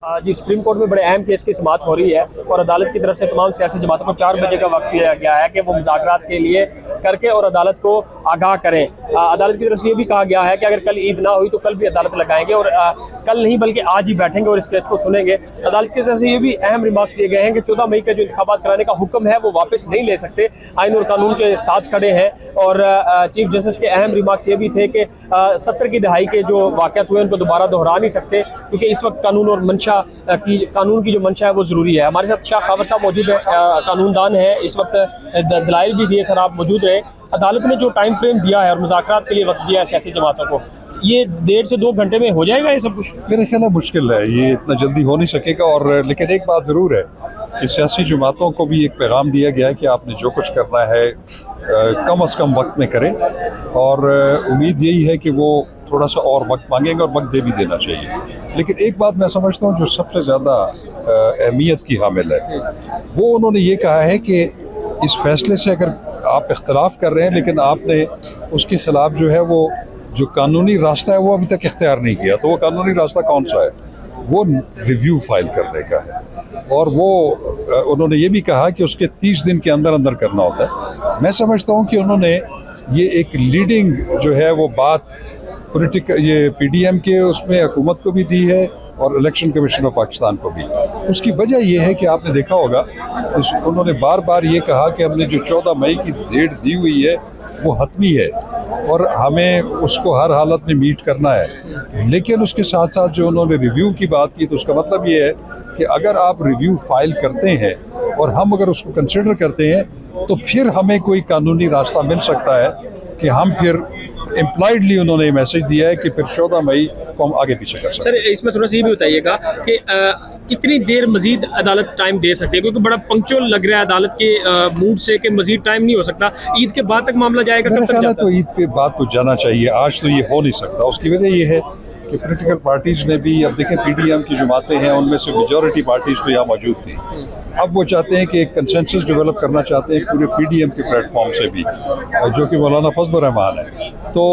जी, supreme court में बड़े अहम केस की समाअत हो रही है और अदालत की तरफ से तमाम सियासी जमातों को 4 बजे का वक्त दिया गया है कि वो मुज़ाकरात के लिए करके और अदालत को आगाह करें। अदालत की तरफ से ये भी कहा गया है कि अगर कल ईद ना हुई तो कल भी अदालत लगाएंगे और कल नहीं बल्कि आज ही बैठेंगे और इस केस को सुनेंगे। अदालत की तरफ से ये भी अहम रिमार्क्स दिए गए हैं कि 14 मई के जो इंतखाबात कराने का हुक्म है वो वापस नहीं ले सकते, आइन और कानून के साथ खड़े हैं। और चीफ जस्टिस के अहम रिमार्क्स ये भी थे कि 70 की दहाई के जो वाक़यात हुए उनको दोबारा दोहरा नहीं सकते, क्योंकि इस वक्त कानून और मंशा कानून की जो मंशा है वो ज़रूरी है। हमारे साथ शाह खावर साहब मौजूद है, कानूनदान है, इस वक्त दलाइल भी दिए। सर, आप मौजूद रहे। अदालत ने जो टाइम फ्रेम दिया है और मुज़ाकरात के लिए वक्त दिया है सियासी जमातों को, ये 1.5 से 2 घंटे में हो जाएगा ये सब कुछ? मेरे ख्याल में मुश्किल है, ये इतना जल्दी हो नहीं सकेगा। और लेकिन एक बात ज़रूर है कि सियासी जमातों को भी एक पैगाम दिया गया है कि आपने जो कुछ करना है कम अज़ कम वक्त में करें, और उम्मीद यही है कि वो थोड़ा सा और वक्त मांगेंगे और वक्त दे भी देना चाहिए। लेकिन एक बात मैं समझता हूँ जो सबसे ज़्यादा अहमियत की हामिल है, वो उन्होंने ये कहा है कि इस फैसले से अगर आप इख्तलाफ कर रहे हैं लेकिन आपने उसके ख़िलाफ़ जो है वो जो कानूनी रास्ता है वो अभी तक इख्तियार नहीं किया, तो वो कानूनी रास्ता कौन सा है? वो रिव्यू फाइल करने का है। और वो उन्होंने ये भी कहा कि उसके 30 दिन के अंदर अंदर करना होता है। मैं समझता हूँ कि उन्होंने ये एक लीडिंग जो है वो बात पॉलिटिकल ये PDM के उसमें हुकूमत को भी दी है और इलेक्शन कमीशन ऑफ पाकिस्तान को भी। उसकी वजह यह है कि आपने देखा होगा उन्होंने बार बार ये कहा कि हमने जो 14 मई की डेट दी हुई है वो हतमी है और हमें उसको हर हालत में मीट करना है। लेकिन उसके साथ साथ जो उन्होंने रिव्यू की बात की, तो उसका मतलब ये है कि अगर आप रिव्यू फाइल करते हैं और हम अगर उसको कंसिडर करते हैं तो फिर हमें कोई कानूनी रास्ता मिल सकता है कि हम फिर इम्प्लाइडली उन्होंने ये मैसेज दिया है कि फिर 14 मई को हम आगे पीछे कर सकते हैं। सर, इसमें थोड़ा सा ये भी बताइएगा कि कितनी देर मजीद अदालत टाइम दे सकती है, क्योंकि बड़ा पंक्चुअल लग रहा है अदालत के मूड से कि मजीद टाइम नहीं हो सकता। ईद के बाद तक मामला जाएगा, मेरे कब तक ख्याल है जाता तो है? ईद पे बात तो जाना चाहिए, आज तो ये हो नहीं सकता। उसकी वजह ये है कि पॉलिटिकल पार्टीज़ ने भी, अब देखें PDM की जमातें हैं उनमें से मेजॉरिटी पार्टीज़ तो यहाँ मौजूद थी। अब वो चाहते हैं कि एक कंसेंसस डेवलप करना चाहते हैं पूरे PDM के प्लेटफॉर्म से भी, जो कि मौलाना फजल रहमान है। तो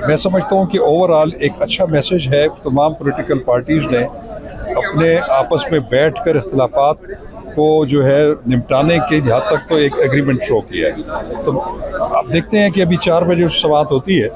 मैं समझता हूँ कि ओवरऑल एक अच्छा मैसेज है। तमाम पॉलिटिकल पार्टीज़ ने अपने आपस में बैठ कर इख्तलाफात को जो है निपटाने के हद तक तो एक एग्रीमेंट शो किया है। तो आप देखते हैं कि अभी 4 बजे समाअत होती है,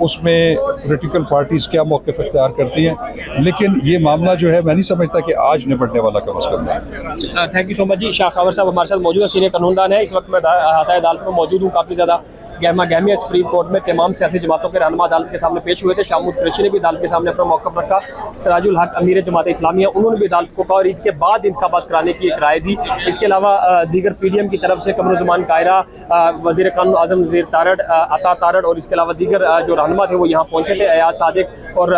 उसमें पॉलिटिकल पार्टीज़ क्या मौक़िफ़ इख्तियार करती हैं। लेकिन ये मामला जो है मैं नहीं समझता कि आज निपटने वाला कम अज़ कम है। थैंक यू सो मच जी। शाह खावर साहब हमारे साथ मौजूद है, सीनियर कानूनदान है। इस वक्त मैं हाता अदालत में मौजूद हूँ। काफ़ी ज़्यादा गहमा गहमी है सुप्रीम कोर्ट में। तमाम सियासी जमातों के रहनुमा अदालत के सामने पेश हुए थे। शाहमूद कुरैशी ने भी अदालत के सामने अपना मौक़िफ़ रखा। सिराजुल हक अमीर जमात इस्लामिया, उन्होंने भी अदालत को कहा और ईद के बाद इंतखाबात कराने की एक राय दी। इसके अलावा दीगर PDM की तरफ से कमरुज़्ज़मान कायरा, वज़ीर कानून आज़म नज़ीर तारड़, अता तारड़ और इसके अलावा दीगर जो रहनुमा थे वो यहाँ पहुँचे थे। अयाज सादिक और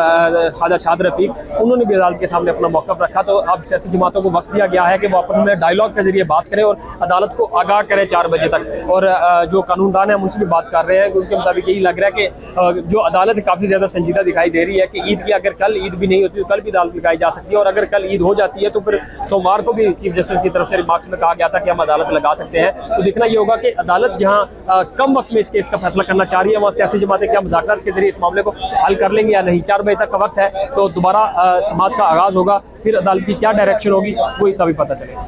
ख्वाजा शाद रफ़ीक, उन्होंने भी अदालत के सामने अपना मौक़िफ़ रखा। तो अब सियासी जमातों को वक्त दिया गया है कि वो आपस में डायलॉग के जरिए बात करें और अदालत को आगाह करें 4 बजे तक। और जो कानूनदान है उनसे भी बात कर रहे हैं, उनके मुताबिक यही लग रहा है कि जो अदालत काफ़ी ज़्यादा संजीदा दिखाई दे रही है कि ईद की अगर कल ईद भी नहीं होती तो कल भी अदालत लगाई जा सकती है, और अगर कल ईद हो जाती है तो फिर सोमवार को भी चीफ जस्टिस की तरफ से रिमार्क्स में कहा गया था कि हम अदालत लगा सकते हैं। तो देखना ये होगा कि अदालत जहाँ कम वक्त में इस केस का फैसला करना चाह रही है, वहाँ सियासी जमातें क्या मुज़ाकरात के जरिए इस मामले को हल कर लेंगे या नहीं। 4 बजे तक का वक्त है, तो दोबारा समाअत का आगाज़ होगा, फिर अदालत की क्या डायरेक्शन होगी वो तभी पता चलेगा।